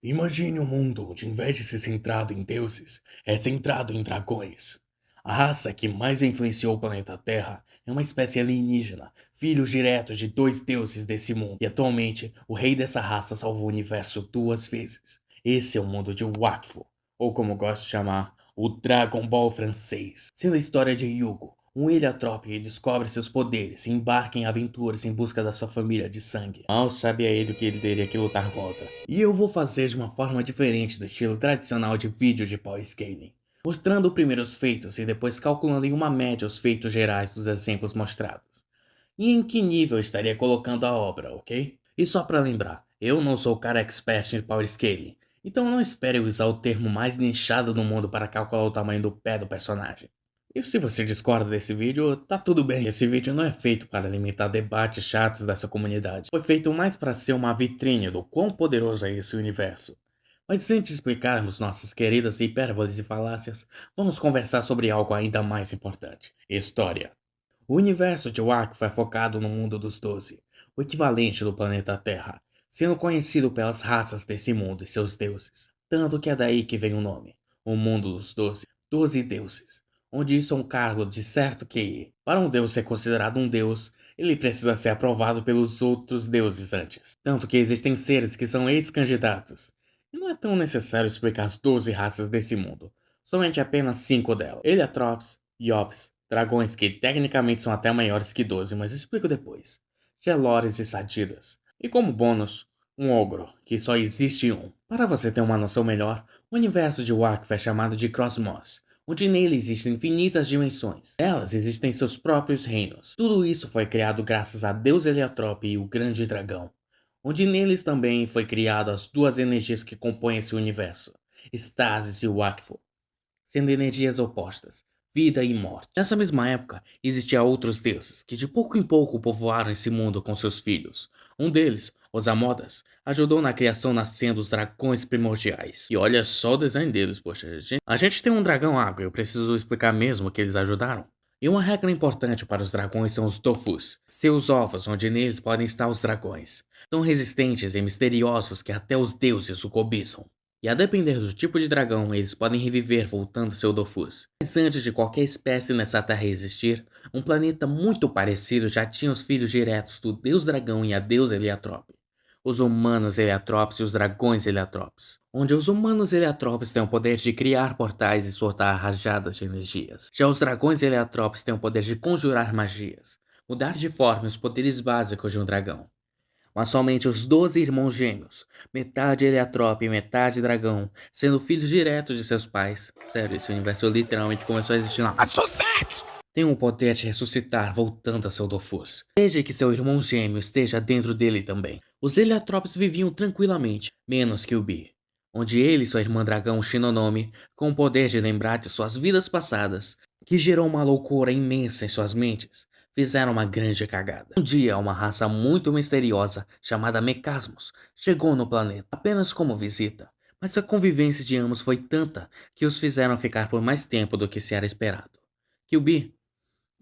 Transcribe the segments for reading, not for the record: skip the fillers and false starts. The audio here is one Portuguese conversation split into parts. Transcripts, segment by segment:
Imagine um mundo onde, em vez de ser centrado em deuses, é centrado em dragões. A raça que mais influenciou o planeta Terra é uma espécie alienígena, filhos diretos de dois deuses desse mundo, e atualmente o rei dessa raça salvou o universo duas vezes. Esse é o mundo de Wakfu, ou como gosto de chamar, o Dragon Ball francês. Sendo a história de Yugo, um Heliotrope que descobre seus poderes e embarca em aventuras em busca da sua família de sangue. Mal sabia ele o que ele teria que lutar contra. E eu vou fazer de uma forma diferente do estilo tradicional de vídeo de power scaling, mostrando primeiro os feitos e depois calculando em uma média os feitos gerais dos exemplos mostrados. E em que nível eu estaria colocando a obra, ok? E só pra lembrar, eu não sou o cara expert em power scaling, então não espere eu usar o termo mais nichado do mundo para calcular o tamanho do pé do personagem. E se você discorda desse vídeo, tá tudo bem. Esse vídeo não é feito para alimentar debates chatos dessa comunidade. Foi feito mais para ser uma vitrine do quão poderoso é esse universo. Mas antes de explicarmos nossas queridas hipérboles e falácias, vamos conversar sobre algo ainda mais importante: história. O universo de Wakfu é focado no mundo dos Doze, o equivalente do planeta Terra, sendo conhecido pelas raças desse mundo e seus deuses. Tanto que é daí que vem o nome, o mundo dos Doze, Doze deuses, onde isso é um cargo de certo QI. Para um deus ser considerado um deus, ele precisa ser aprovado pelos outros deuses antes. Tanto que existem seres que são ex-candidatos. E não é tão necessário explicar as 12 raças desse mundo, somente apenas 5 delas: Heliotropes, Yops, dragões que tecnicamente são até maiores que 12, mas eu explico depois. Gelores e Sadidas. E como bônus, um ogro, que só existe um. Para você ter uma noção melhor, o universo de Wakfu é chamado de Cosmos, onde nele existem infinitas dimensões. Nelas existem seus próprios reinos. Tudo isso foi criado graças a Deus Heliotrope e o Grande Dragão, onde neles também foi criado as duas energias que compõem esse universo, Stasis e Wakfu, sendo energias opostas, vida e morte. Nessa mesma época, existiam outros deuses, que de pouco em pouco povoaram esse mundo com seus filhos. Um deles, os Amodas, ajudou na criação nascendo os dragões primordiais. E olha só o design deles, poxa. A gente tem um dragão água, eu preciso explicar mesmo que eles ajudaram. E uma regra importante para os dragões são os Dofus, seus ovos, onde neles podem estar os dragões. Tão resistentes e misteriosos que até os deuses o cobiçam. E a depender do tipo de dragão, eles podem reviver voltando seu Dofus. Mas antes de qualquer espécie nessa terra existir, um planeta muito parecido já tinha os filhos diretos do Deus Dragão e a Deusa Heliatrope. Os humanos Heliatropes e os dragões Heliatropes. Onde os humanos Heliatropes têm o poder de criar portais e soltar rajadas de energias. Já os dragões Heliatropes têm o poder de conjurar magias, mudar de forma os poderes básicos de um dragão. Mas somente os 12 irmãos gêmeos, metade Heliatrope e metade dragão, sendo filhos diretos de seus pais. Sério, esse universo literalmente começou a existir lá. Mas do sexo! Tem o poder de ressuscitar voltando a seu Dofus, desde que seu irmão gêmeo esteja dentro dele também. Os Heliatropes viviam tranquilamente, menos que o Bi, onde ele e sua irmã dragão Shinonome, com o poder de lembrar de suas vidas passadas, que gerou uma loucura imensa em suas mentes, fizeram uma grande cagada. Um dia, uma raça muito misteriosa, chamada Mecasmos, chegou no planeta, apenas como visita, mas a convivência de ambos foi tanta que os fizeram ficar por mais tempo do que se era esperado. Kyuubi,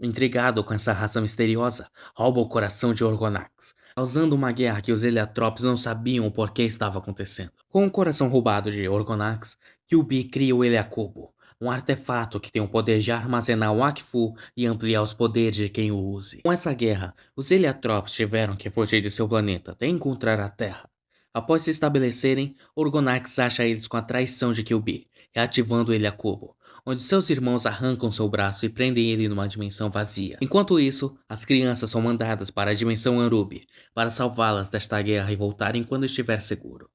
intrigado com essa raça misteriosa, rouba o coração de Orgonax, causando uma guerra que os Heliotropes não sabiam o porquê estava acontecendo. Com o coração roubado de Orgonax, Kyuubi cria o Heliacubo, um artefato que tem o poder de armazenar o Wakfu e ampliar os poderes de quem o use. Com essa guerra, os Heliotropes tiveram que fugir de seu planeta até encontrar a Terra. Após se estabelecerem, Orgonax acha eles com a traição de Kyuubi, reativando o Heliacubo, onde seus irmãos arrancam seu braço e prendem ele numa dimensão vazia. Enquanto isso, as crianças são mandadas para a dimensão Anrubi, para salvá-las desta guerra e voltarem quando estiver seguro.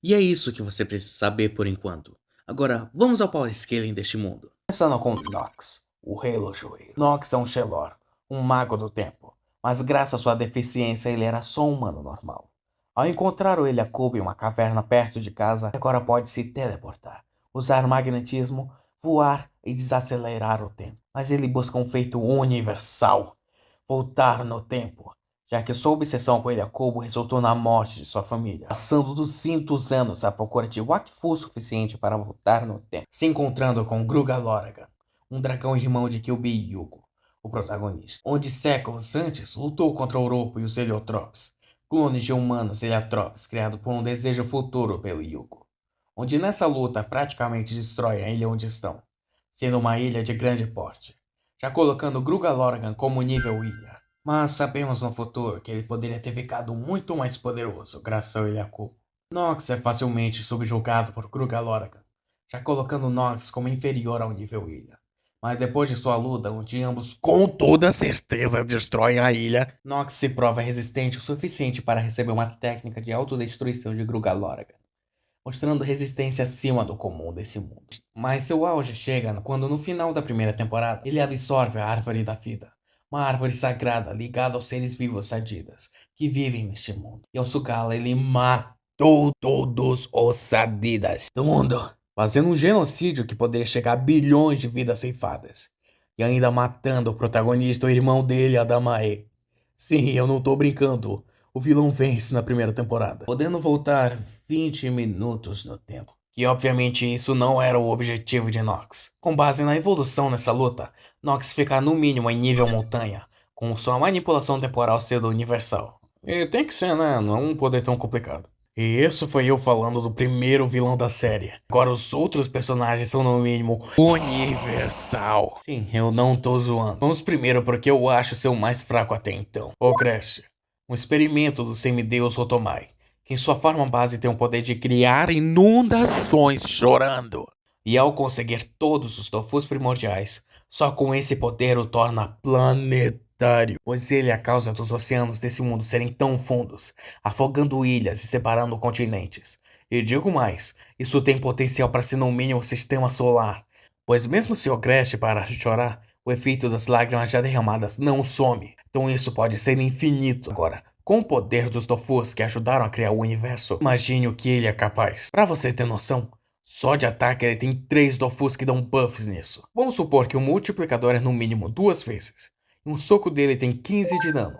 E é isso que você precisa saber por enquanto. Agora, vamos ao power scaling deste mundo. Começando com Nox, o relojoeiro. Nox é um Shelor, um mago do tempo, mas graças à sua deficiência ele era só um humano normal. Ao encontrar o Heliacubo em uma caverna perto de casa, agora pode se teleportar, usar magnetismo, voar e desacelerar o tempo. Mas ele busca um feito universal: voltar no tempo, já que sua obsessão com Heliacubo resultou na morte de sua família, passando 200 anos à procura de Wakfu suficiente para voltar no tempo, se encontrando com Gruga Loragan, um dragão irmão de Kyuubi Yugo, o protagonista, onde séculos antes lutou contra Oropo e os Heliotropes, clones de humanos Heliotropes criados por um desejo futuro pelo Yugo, onde nessa luta praticamente destrói a ilha onde estão, sendo uma ilha de grande porte, já colocando Gruga Lorgan como nível ilha. Mas sabemos no futuro que ele poderia ter ficado muito mais poderoso graças ao Ilhaku. Nox é facilmente subjugado por Gruga Lorgan, já colocando Nox como inferior ao nível ilha. Mas depois de sua luta, onde ambos com toda certeza destroem a ilha, Nox se prova resistente o suficiente para receber uma técnica de autodestruição de Gruga Lorgan, mostrando resistência acima do comum desse mundo. Mas seu auge chega quando no final da primeira temporada, ele absorve a Árvore da Vida, uma árvore sagrada ligada aos seres vivos sadidas, que vivem neste mundo. E ao sugá-la, ele matou todos os sadidas do mundo, fazendo um genocídio que poderia chegar a bilhões de vidas ceifadas. E ainda matando o protagonista, o irmão dele, Adamae. Sim, eu não tô brincando. O vilão vence na primeira temporada, podendo voltar 20 minutos no tempo. E obviamente isso não era o objetivo de Nox. Com base na evolução nessa luta, Nox fica no mínimo em nível montanha, com sua manipulação temporal sendo universal. E tem que ser, né? Não é um poder tão complicado. E isso foi eu falando do primeiro vilão da série. Agora os outros personagens são no mínimo universal. Sim, eu não tô zoando. Vamos primeiro porque eu acho ser o mais fraco até então. O Crash, um experimento do semideus Otomai, que em sua forma base tem o poder de criar inundações chorando. E ao conseguir todos os Dofus primordiais, só com esse poder o torna planetário, pois ele é a causa dos oceanos desse mundo serem tão fundos, afogando ilhas e separando continentes. E digo mais, isso tem potencial para ser no mínimo um sistema solar, pois mesmo se o Crash parar de chorar, o efeito das lágrimas já derramadas não some, então isso pode ser infinito. Agora, com o poder dos Dofus que ajudaram a criar o universo, imagine o que ele é capaz. Pra você ter noção, só de ataque ele tem 3 Dofus que dão buffs nisso. Vamos supor que o multiplicador é no mínimo 2 vezes. E um soco dele tem 15 de dano.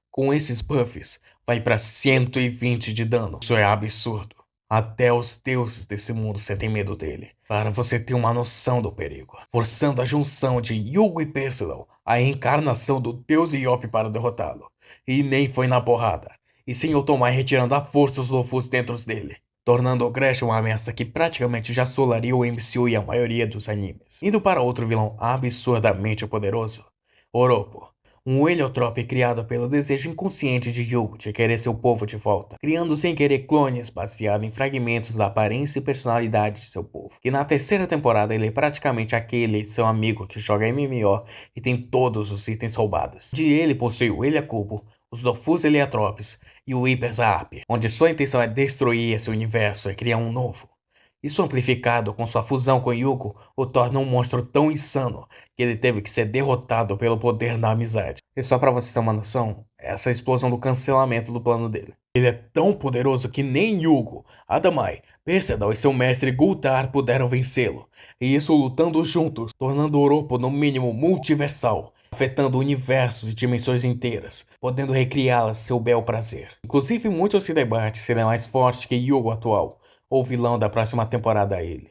Com esses buffs, vai pra 120 de dano. Isso é absurdo. Até os deuses desse mundo sentem medo dele. Para você ter uma noção do perigo. Forçando a junção de Yugo e Percival, a encarnação do deus Iop para derrotá-lo. E nem foi na porrada, e sim Otomai retirando à força os Dofus dentro dele, tornando o Crash uma ameaça que praticamente já assolaria o MCU e a maioria dos animes. Indo para outro vilão absurdamente poderoso, Oropo, um heliotrope criado pelo desejo inconsciente de Yugo de querer seu povo de volta, criando sem querer clones baseados em fragmentos da aparência e personalidade de seu povo. E na terceira temporada ele é praticamente aquele seu amigo que joga MMO e tem todos os itens roubados. De ele possui o Heliacubo, os Dofus Heliotropes e o Hyper Zaap, onde sua intenção é destruir esse universo e criar um novo. Isso amplificado com sua fusão com Yugo o torna um monstro tão insano que ele teve que ser derrotado pelo poder da amizade. E só pra você ter uma noção, essa é a explosão do cancelamento do plano dele. Ele é tão poderoso que nem Yugo, Adamai, Percedal e seu mestre Gultar puderam vencê-lo. E isso lutando juntos, tornando Oropo no mínimo multiversal, afetando universos e dimensões inteiras, podendo recriá-las a seu bel prazer. Inclusive muitos se debatem se ele é mais forte que Yugo atual, ou vilão da próxima temporada a ele.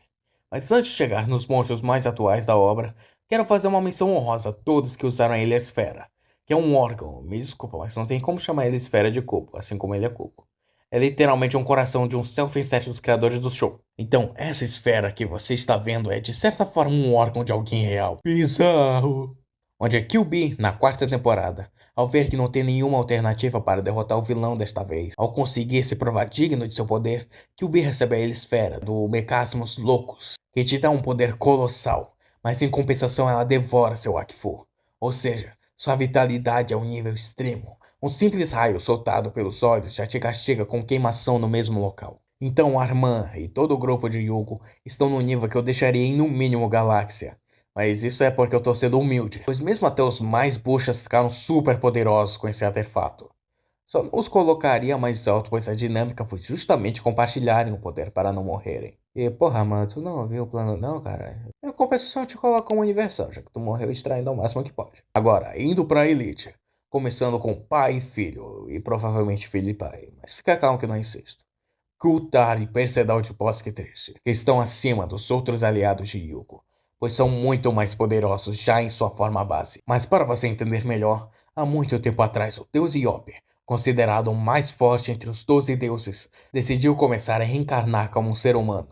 Mas antes de chegar nos monstros mais atuais da obra, quero fazer uma menção honrosa a todos que usaram a Heliosfera, que é um órgão, me desculpa, mas não tem como chamar ele esfera de cubo, assim como ele é cubo. É literalmente um coração de um self-insert dos criadores do show. Então, essa esfera que você está vendo é de certa forma um órgão de alguém real. Bizarro! Onde QB, na quarta temporada, ao ver que não tem nenhuma alternativa para derrotar o vilão desta vez, ao conseguir se provar digno de seu poder, QB recebe a Heliosfera do Mecasmos Loucos, que te dá um poder colossal, mas em compensação ela devora seu Akifu. Ou seja, sua vitalidade é um nível extremo. Um simples raio soltado pelos olhos já te castiga com queimação no mesmo local. Então Arman e todo o grupo de Yugo estão no nível que eu deixaria em no mínimo Galáxia. Mas isso é porque eu tô sendo humilde, pois mesmo até os mais buchas ficaram super poderosos com esse artefato. Só não os colocaria mais alto, pois a dinâmica foi justamente compartilharem o poder para não morrerem. E porra, mano, tu não viu o plano não, cara? Em compensação te coloca um universal, já que tu morreu extraindo ao máximo que pode. Agora, indo pra Elite, começando com pai e filho, e provavelmente filho e pai, mas fica calmo que não insisto. Gultar e Percedal de Bosque Triste, que estão acima dos outros aliados de Yugo, pois são muito mais poderosos já em sua forma base. Mas para você entender melhor, há muito tempo atrás o deus Iop, considerado o mais forte entre os 12 deuses, decidiu começar a reencarnar como um ser humano.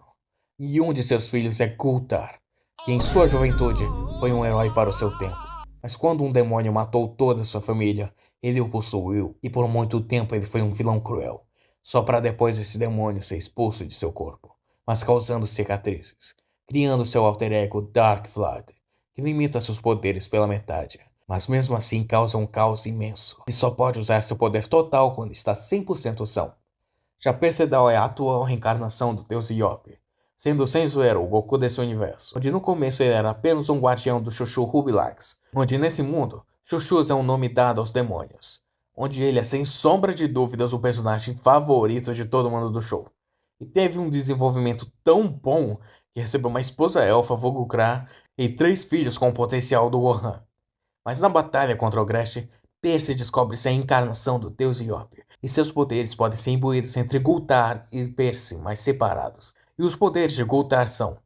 E um de seus filhos é Gultar, que em sua juventude foi um herói para o seu tempo. Mas quando um demônio matou toda sua família, ele o possuiu e por muito tempo ele foi um vilão cruel, só para depois esse demônio ser expulso de seu corpo, mas causando cicatrizes, criando seu alter ego Dark Flood, que limita seus poderes pela metade, mas mesmo assim causa um caos imenso, e só pode usar seu poder total quando está 100% são. Já Percedal é a atual reencarnação do deus Yopi, sendo sem zoeiro o Goku desse universo, onde no começo ele era apenas um guardião do Chuchu Rubilax, onde nesse mundo, Chuchus é um nome dado aos demônios, onde ele é sem sombra de dúvidas o personagem favorito de todo mundo do show, e teve um desenvolvimento tão bom que recebeu uma esposa elfa, vulgo Kra, e 3 filhos com o potencial do Gohan. Mas na batalha contra o Gresh, Percy descobre ser a encarnação do deus Yopi, e seus poderes podem ser imbuídos entre Gultar e Percy, mas separados. E os poderes de Gultar são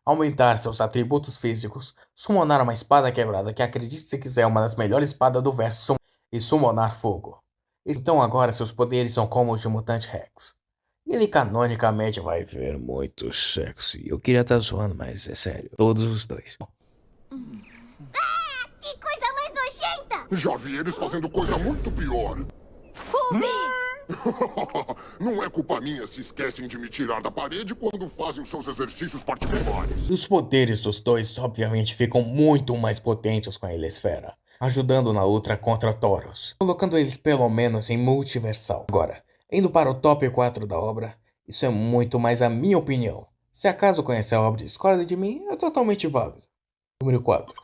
aumentar seus atributos físicos, summonar uma espada quebrada que acredite se quiser é uma das melhores espadas do verso e summonar fogo. Então agora seus poderes são como os de Mutante Rex. Ele canonicamente vai ver muito sexo. Eu queria estar zoando, mas é sério. Todos os dois. Que coisa mais nojenta! Já vi eles fazendo coisa muito pior. Não é culpa minha se esquecem de me tirar da parede quando fazem os seus exercícios particulares. Os poderes dos dois obviamente ficam muito mais potentes com a Heliosfera, ajudando na luta contra Tauros, colocando eles pelo menos em multiversal. Agora, indo para o top 4 da obra, isso é muito mais a minha opinião. Se acaso conhecer a obra e discorda de mim, é totalmente válido. Número 4.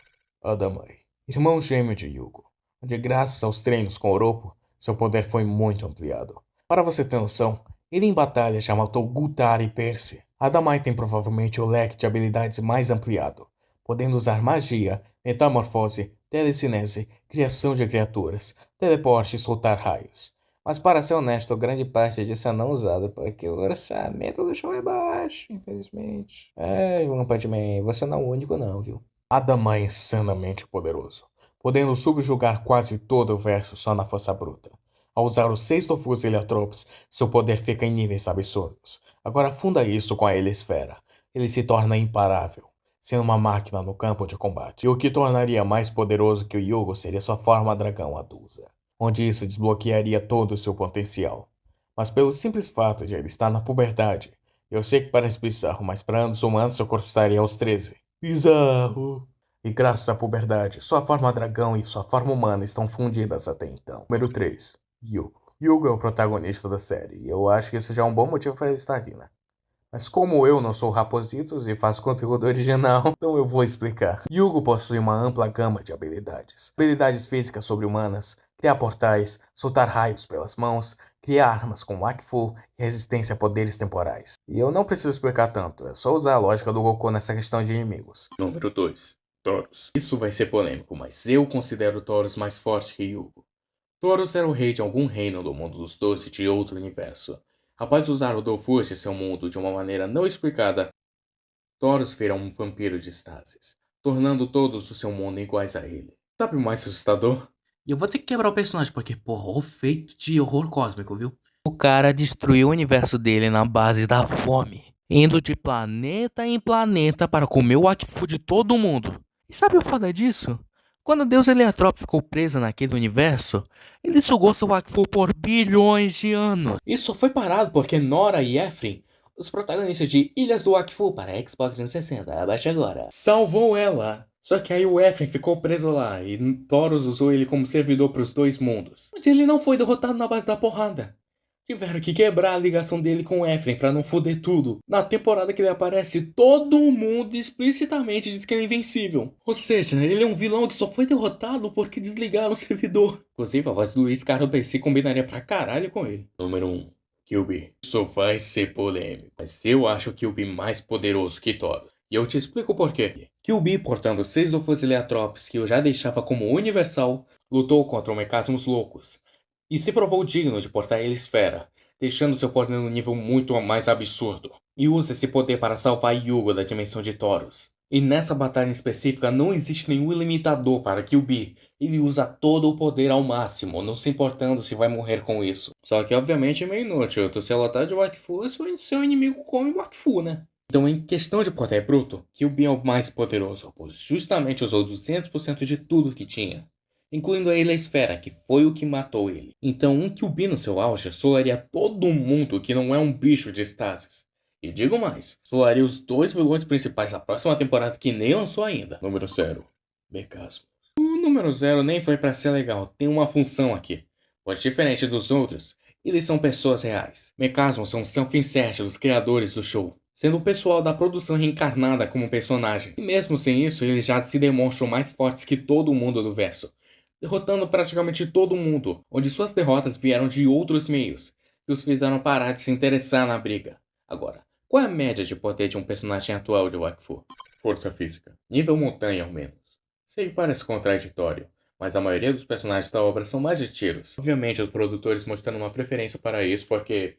Adamai, irmão gêmeo de Yugo, onde graças aos treinos com Oropo, seu poder foi muito ampliado. Para você ter noção, ele em batalha já matou Gultar e Percy. Adamai tem provavelmente o leque de habilidades mais ampliado, podendo usar magia, metamorfose, telecinese, criação de criaturas, teleporte e soltar raios. Mas para ser honesto, grande parte disso é não usado, porque o orçamento do show é baixo, infelizmente. One Punch Man, você não é o único não, viu? Adamai é insanamente poderoso, podendo subjugar quase todo o verso só na força bruta. Ao usar os 6 Tofus Heliotropes, seu poder fica em níveis absurdos. Agora funda isso com a Heliosfera. Ele se torna imparável, sendo uma máquina no campo de combate. E o que tornaria mais poderoso que o Yugo seria sua forma dragão adulta, onde isso desbloquearia todo o seu potencial. Mas pelo simples fato de ele estar na puberdade, eu sei que parece bizarro, mas para anos humanos seu corpo estaria aos 13. Bizarro! E graças à puberdade, sua forma dragão e sua forma humana estão fundidas até então. Número 3. Yugo. Yugo é o protagonista da série, e eu acho que isso já é um bom motivo para ele estar aqui, né? Mas como eu não sou Rapositos e faço conteúdo original, então eu vou explicar. Yugo possui uma ampla gama de habilidades. Habilidades físicas sobre-humanas, criar portais, soltar raios pelas mãos, criar armas com Wakfu e resistência a poderes temporais. E eu não preciso explicar tanto, é só usar a lógica do Goku nessa questão de inimigos. Número 2. Tauros. Isso vai ser polêmico, mas eu considero Tauros mais forte que Yugo. Tauros era o rei de algum reino do mundo dos doce de outro universo. Após usar o Dofus de seu mundo de uma maneira não explicada, Tauros vira um vampiro de estasis, tornando todos do seu mundo iguais a ele. Sabe o mais assustador? E eu vou ter que quebrar o personagem, porque, porra, o feito de horror cósmico, viu? O cara destruiu o universo dele na base da fome, indo de planeta em planeta para comer o Wakfu de todo mundo. E sabe o foda disso? Quando a deusa Heliotrópe ficou presa naquele universo, ele sugou seu Wakfu por bilhões de anos. Isso só foi parado porque Nora e Ephraim, os protagonistas de Ilhas do Wakfu para Xbox 360, abaixa agora, salvou ela. Só que aí o Ephraim ficou preso lá e Tauros usou ele como servidor para os dois mundos, onde ele não foi derrotado na base da porrada. Tiveram que quebrar a ligação dele com o Ephraim pra não foder tudo. Na temporada que ele aparece, todo mundo explicitamente diz que ele é invencível. Ou seja, ele é um vilão que só foi derrotado porque desligaram o servidor. Inclusive, a voz do Luiz Carlos PC combinaria pra caralho com ele. Número 1. Kyuubi. Isso vai ser polêmico, mas eu acho o Kyuubi mais poderoso que Tauros. E eu te explico o porquê. Kyuubi, portando 6 Dofus Heliotropes que eu já deixava como universal, lutou contra o Mecasmos Loucos e se provou digno de portar a Heliosfera, deixando seu poder num nível muito mais absurdo. E usa esse poder para salvar Yugo da dimensão de Tauros. E nessa batalha em específica não existe nenhum limitador para Kyuubi. Ele usa todo o poder ao máximo, não se importando se vai morrer com isso. Só que obviamente é meio inútil, tu se lotar de Wakfu, seu inimigo come o Wakfu, né? Então em questão de poder bruto, Kyuubi é o mais poderoso, pois justamente usou 200% de tudo que tinha. Incluindo a Esfera, que foi o que matou ele. Então um Kyuubi no seu auge solaria todo mundo que não é um bicho de estasis. E digo mais, solaria os 2 vilões principais da próxima temporada que nem lançou ainda. Número 0. Becasmo. O número 0 nem foi pra ser legal, tem uma função aqui. Pois diferente dos outros, eles são pessoas reais. Mecasmo são self-insert dos criadores do show, sendo o pessoal da produção reencarnada como personagem. E mesmo sem isso, eles já se demonstram mais fortes que todo mundo do verso, derrotando praticamente todo mundo, onde suas derrotas vieram de outros meios, que os fizeram parar de se interessar na briga. Agora, qual é a média de poder de um personagem atual de Wakfu? Força física. Nível montanha, ao menos. Sei que parece contraditório, mas a maioria dos personagens da obra são mais de tiros. Obviamente, os produtores mostrando uma preferência para isso porque...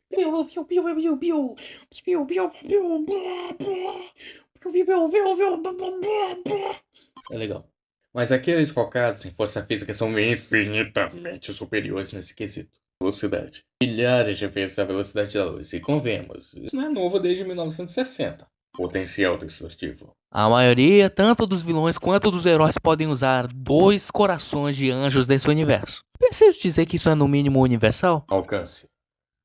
é legal. Mas aqueles focados em força física são infinitamente superiores nesse quesito. Velocidade. Milhares de vezes a velocidade da luz. E convenhamos, isso não é novo desde 1960. Potencial destrutivo. A maioria, tanto dos vilões quanto dos heróis, podem usar 2 corações de anjos desse universo. Preciso dizer que isso é no mínimo universal? Alcance.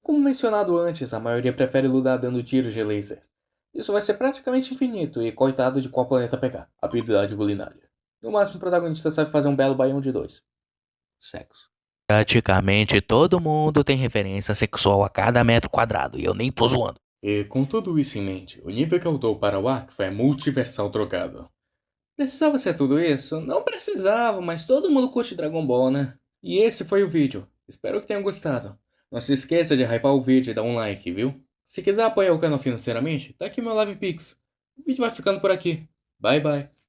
Como mencionado antes, a maioria prefere lutar dando tiros de laser. Isso vai ser praticamente infinito e coitado de qual planeta pegar. Habilidade culinária. No máximo o protagonista sabe fazer um belo baião de 2. Sexo. Praticamente todo mundo tem referência sexual a cada metro quadrado, e eu nem tô zoando. E com tudo isso em mente, o nível que eu dou para o Wakfu é multiversal trocado. Precisava ser tudo isso? Não precisava, mas todo mundo curte Dragon Ball, né? E esse foi o vídeo. Espero que tenham gostado. Não se esqueça de hypar o vídeo e dar um like, viu? Se quiser apoiar o canal financeiramente, tá aqui meu LivePix. O vídeo vai ficando por aqui. Bye bye.